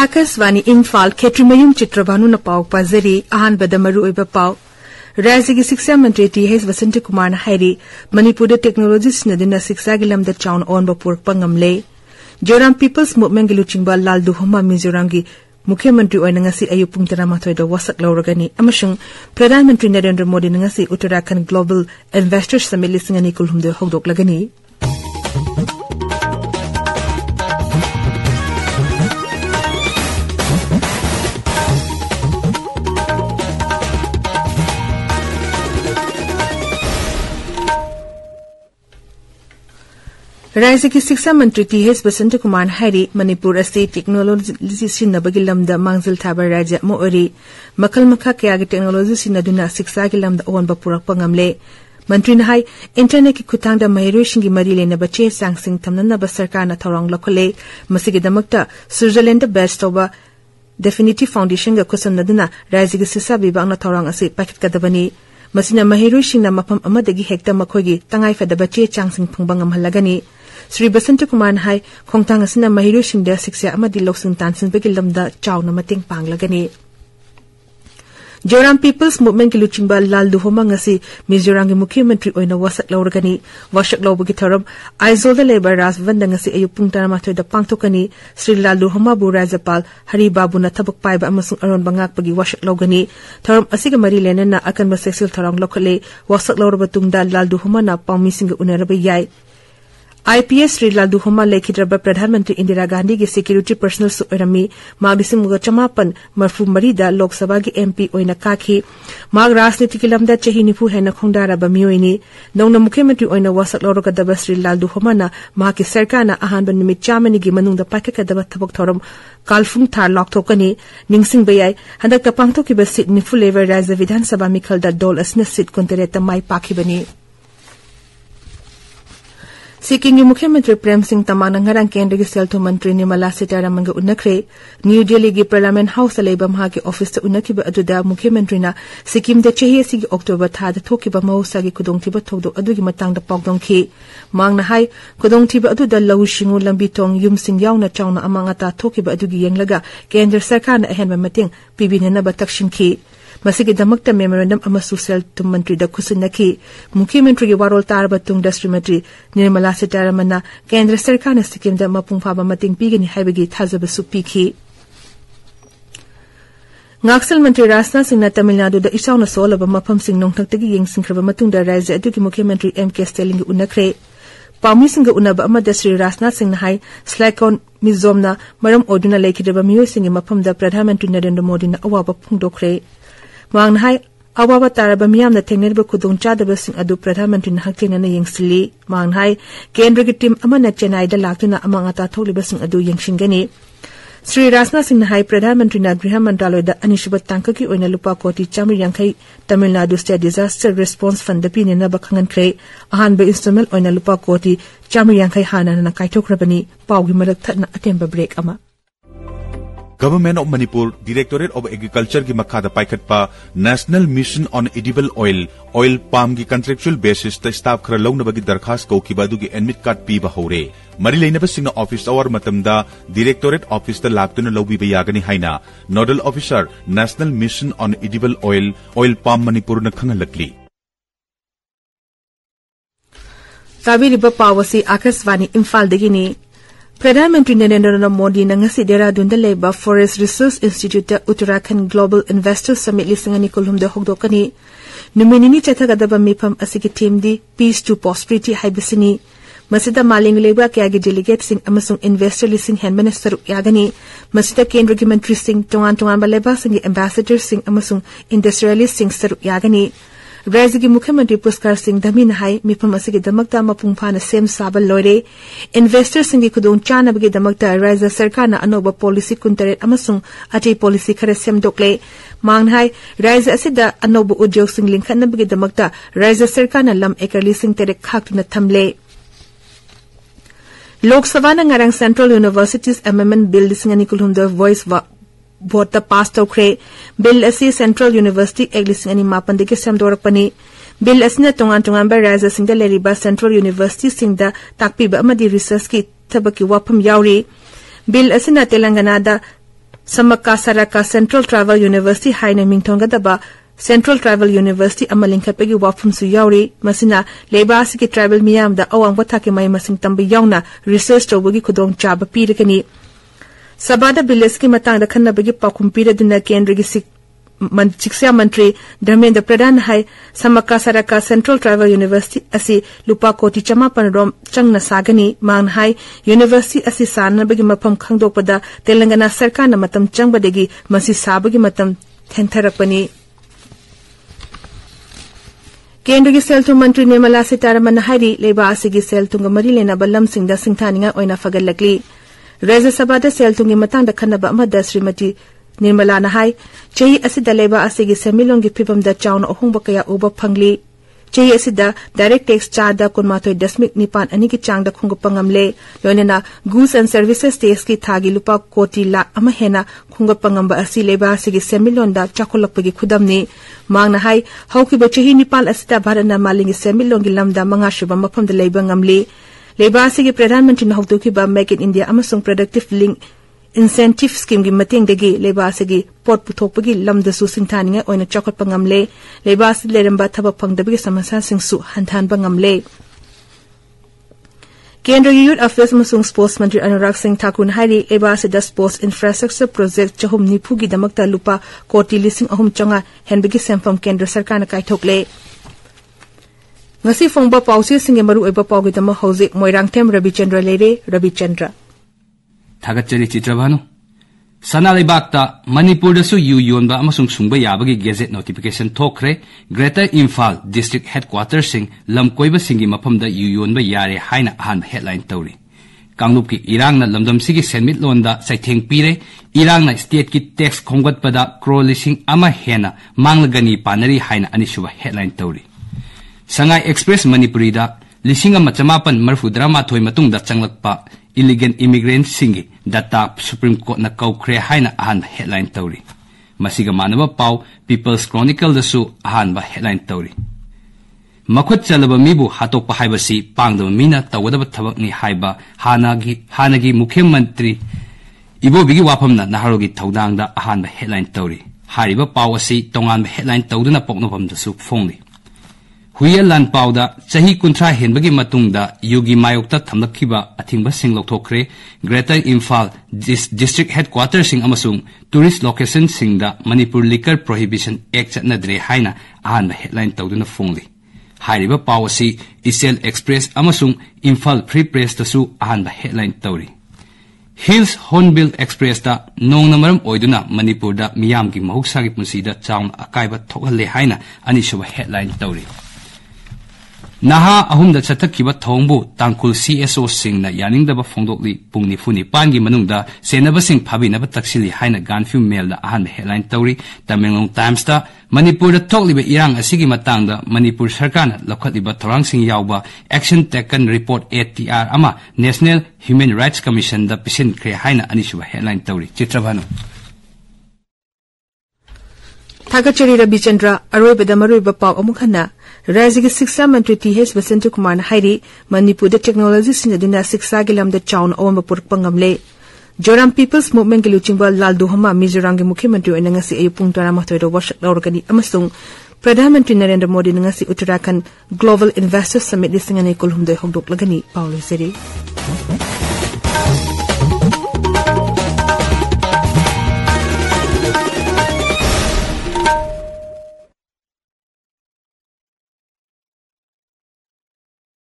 Akaswani Imphal Ketrimayum Chitrabhanu na pau pazari ahan badamaru oiba pau Rajya Shiksha Mantri T.H. Vasanta Kumar na hairi Manipuri Technologies na dina Shiksha gi lamda chaun on ba purak pangamle Joram People's Movement gi luchingba Lal Duhoma Mizoram gi Mukhyamantri oina ngasi ayu pung 13 da wasak lauragani amashung Pradhan Mantri Narendra Modi na ngasi Uttarakhand Global Investors Summit lisingani kulhumde hogdok lagani Rajya ki Shiksha Mantri T.H. Vasanta Kumar hairi Manipur State Technology Sinabagi lamda mangzil thaba rajya mo ori makal makha kaya gi technology sinaduna Shiksha gi lamda on ba purak pangamle Mantri na hai internet ki khutang da mahiroi shingi mari lena bache sangsing thamnana ba sarkar na thorong lokole masigi damakta Switzerland da best toba Definitive Foundation ga kusam naduna Rajya ki Shiksha Vibhag na thorong ase pakit kadabani masina mahiroi shingna mapam amadagi hekta makhogi tangai fada bache changsing phungbangam halagani Sri Vasanta Kumar hai khongtang asina mahiroi shingda Shiksha amadi loksing tansin bagi lamda chauna mating panglagani Joram People's Movement ki luchingba Lal Duhoma ngasi Mizoram gi Mukhyamantri oina wasak lauragani wasak lawbagi thoram aizol da labor ras vanda ngasi ayupung 13 da pangthokani Sri Lal Duhoma bu Rajapal Hari Babu na thabak paiba amasung aron bangak pagi wasak lawgani thoram asiga mari lenana akan ba sexual thorong lokhale wasak lawraba tungda Lal Duhoma na pawmi singa unaraba yai IPS Sri Lal Duhoma Lekhidraba Pradhan Mantri Indira Gandhi ki security personnel su orami magdisim chamapan marfu marida Lok Sabha ki MP oina kakhi mag rajniti ki lamda chahi nifu hena khongdara ba mioini nongna Mukhyamantri oina wasak lawroka daba Sri Lal Duhoma na ma ki sarkar na ahan ban numit chamani gi manungda pakaka daba thabak thoram kalfung thar lokthokani ningsing bayai handak ta pangthoki ba sit nifu lever Rajya Vidhan Sabha mikhal da dol asna sit kontereta mai pakhi bani Seeking Mukhyamantri Prem Singh Tamang ngarang Kendra ki Selto Mantri Nirmala Sitaraman ga unakre New Delhi gi Parliament House alaiba maha ki office ta unakiba aduda Mukhyamantri na Sikkim da chahi si gi October tha da thokiba mausa gi kudongthiba thokdo adugi matang da pokdongki mang na hai kudongthiba aduda law shingu lambi tong yumsing yauna chauna amanga ta thokiba adugi yenglaga Kendra Sarkar na ahenba mating pibinena ba takshimki Masigi damakta memorandum amasu Selto Mantri da kusinaki Mukhyamantri gi warol tarba tung da Srimati Nirmala Sitaraman na Kendra Sarkar na Sikkim da mapungphaba mating pigani haibagi thazaba supiki Ngaksal Mantri Rajnath Singh na Tamil Nadu da isaw na solaba mapam sing nongthagtagi yengsingkraba matung da rajya adugi Mukhyamantri M.K. Stalin gi unakre Pawmi singa unaba amada Sri Rajnath Singh na hai Slaikon Mizom na maram oduna lekhidraba miyoi singi mapam da Pradhan Mantri Narendra Modi na awaba phungdokre Mang hai awaba taraba miyam na tengnerba kudong chadaba sing adu Pradhan Mantri na haktina na yengsili mang hai Kendra ki team amana Chennai da laktuna amang ata tholiba sing adu yengshingani Sri Rajnath Singh na hai Pradhan Mantri na Griha Mantraloy da anishiba tangka ki oina lupa koti chamri yangkai Tamil Nadu State Disaster Response Fund da pini na bakhangan kre ahan ba instrument oina lupa koti chamri yangkai hana na kaithokrabani pawgi marak thatna atemba break ama Government of Manipur, Directorate of Agriculture की मखादा पाइखटपा National Mission on Edible Oil Palm की contractual basis ता staff खरा लौनबगी दरखास्त को किबादु की admit card पीबा होरे मरी लेनबा Singh office hour मतमदा Directorate Office ता लाक्तुन लौबी बयागनी हाइना Nodal Officer National Mission on Edible Oil Palm Manipur न खंगलकली ताबिरिबा पावसी Akashvani Imphal दगिनी Pradhan Mantri Narendra Modi na ngasi Dehradun da leba Forest Research Institute da Uttarakhand Global Investors Summit lisingani kulhumda hogdokani numinini chathagadaba mifam asigi team di Peace to Prosperity haibisini masida maling leba kyagi delegate sing amasung investor lising hen minister yagani masida kendra gi mantri sing tongan ba leba sing ambassador sing amasung industrialist sing saru yagani Rajya ki Mukhyamantri Puskar Singh Dhamin hai mifam asigi damakta mapungphana sem sabal loire investor singi kudong chanabagi damakta Rajya Sarkar na anoba policy kuntaret amasung ati policy khara semdokle mang hai Rajya asida anoba udyog sing lingkhanabagi damakta Rajya Sarkar na lam ekarli sing tere khaktuna thamle Lok Sabha na ngarang Central Universities Amendment Bill lisingani kulhumda voice vote the passed okre bill asi Central University eglisingani mapandike samdorakpani bill asina tongan ba Rajya Singh da leriba Central University Singh da takpiba amadi research ki thabaki wapam yauri bill asina Telangana da Samakka Saraka Central Tribal University haina mingthongadaba Central Tribal University ama lingkhatpagi wafum su yauri masina leba asigi tribal miyam da awang wathaki mai masing tambi yauna research tawbagi khudong chaba pirikani Sabada Bilis ki matang da khannabagi pakhum piraduna kendrigi Shiksha Mantri Dharmendra Pradhan hai Samakka Saraka Central Tribal University asi lupa koti chamapan rom changna sagani mang hai University asi sanabagi mapam khangdokpada Telangana Sarkar na matam changbadegi masi sabagi matam thentharakpani Kendrigi Selthum Mantri Nirmala Sitaraman hari leba asigi selthunga mari lena balam singda singthaninga oina fagalakli Rajya Sabha da selthungi matang da khanaba amada Srimati Nirmala Nahai, Chahi Asida Leba Asigi Semilongi Pibam da Chauna Ohumbakaya Uba Pangli, Chahi Asida Direct Tax Chada Kunmato Dasmik Nipan Aniki Chang da Kungapangamle, Lonena Goods and Services Tax ki Thagi Lupa Koti La Amahena Kungapangamba Asi Leba Asigi Semilon da Chakulapagi Kudamni, Mang Nahai, Hauki Bachahi Nipal Asida Barana Malingi Semilongi Lamda Mangashiba Mapam da Leba Ngamli, Leba Asigi Pradhan Mantri Nahukduki ba Make in India Amasung Productive Link Incentive Scheme gi mateng degi leba asigi pot puthokpagi lamda su singthani oina chakot pangamle leba as leramba thaba phangdabagi samasa singsu hanthan bangamle Kendra Youth Affairs Masung Sports Mantri Anurag Singh Thakur hari leba asida sports infrastructure project chahum nipugi damakta lupa koti lising ahum changa henbagi semfam kendra sarkar na kaithokle ngasi phongba pausi singe maru oiba paugi dama hauzik Moirangthem Rabichandra lere Rabichandra Thagachari Chitrabhanu Sanalibakta Manipur dasu yu yonba amasung sungba yabagi gazette notification thokre Greater Imphal District Headquarters sing lamkoiba singi maphamda yu yonba yare haina ahan headline tawri Kanglup ki irang na lamdam sigi senmit londa saitheng pire irang na state ki tax khonggat pada crore lising ama hena manglagani panari haina anishuba headline tawri Sangai Express Manipuri da lising ama chamapan marfudra mathoi matung da changlakpa illegal immigrants singi data Supreme Court na kaukre haina ahan headline tawri masiga manaba pau People's Chronicle dasu ahan ba headline tawri makhut chalaba mibu hatokpa haibasi pangdaba mina tawadaba thabak ni haiba hanagi Mukhyamantri ibobigi wafamna naharogi thaudangda ahan ba headline tawri hariba pau asi tongan ba headline tawduna poknopam dasu phongli Huyalan Pauda, Chahi Kuntra Henbagi Matungda, Yugi Mayokta Thamlakhiba, Athingba Sing Loktokre, Greater Imphal District Headquarters Sing Amasung, Tourist Location Singda, Manipur Liquor Prohibition Act Nadre Haina, Ahan headline Tauduna Fongli. Hariba Pawasi, Isel Express Amasung, Imphal Free Press Tasu, Ahan headline Tauri. Hills Hornbill Express da, Nong Namaram Oiduna, Manipur da, Miyamki Mahuksagi Musida, Town Akaiba Tokale Haina, Anishuba headline Tauri. Naha ahumda chatakkiba thongbu tangkul CSO singna yaningdaba phongdokli pungni funi pangi manungda senaba sing phabinaba taksili haina ganfu mail da ahan headline tawri Tamilong Times da Manipur da thokliba irang asigi matangda Manipur sarkana lokhatliba thorang sing yawba action taken report ATR ama National Human Rights Commission da pisin kre haina anishuba headline tawri Chitrabhanu Thagachari Rabichandra aroibada maruiba pau amukhana Rajya Shiksha Mantri T.H. Vasantu Kumar Hairi Manipur da technology sinaduna Shiksha gilam da chaun awam purk pangamle Joram People's Movement gi luchingba Lal Duhama Mizoram gi Mukhyamantri oina ngasi ayupung tara mathoi do worship lawrgani amasung Pradhan Mantri Narendra Modi ngasi Uttarakhand Global Investors Summit lisingani kolhumdoi hokdok lagani Paulo Seri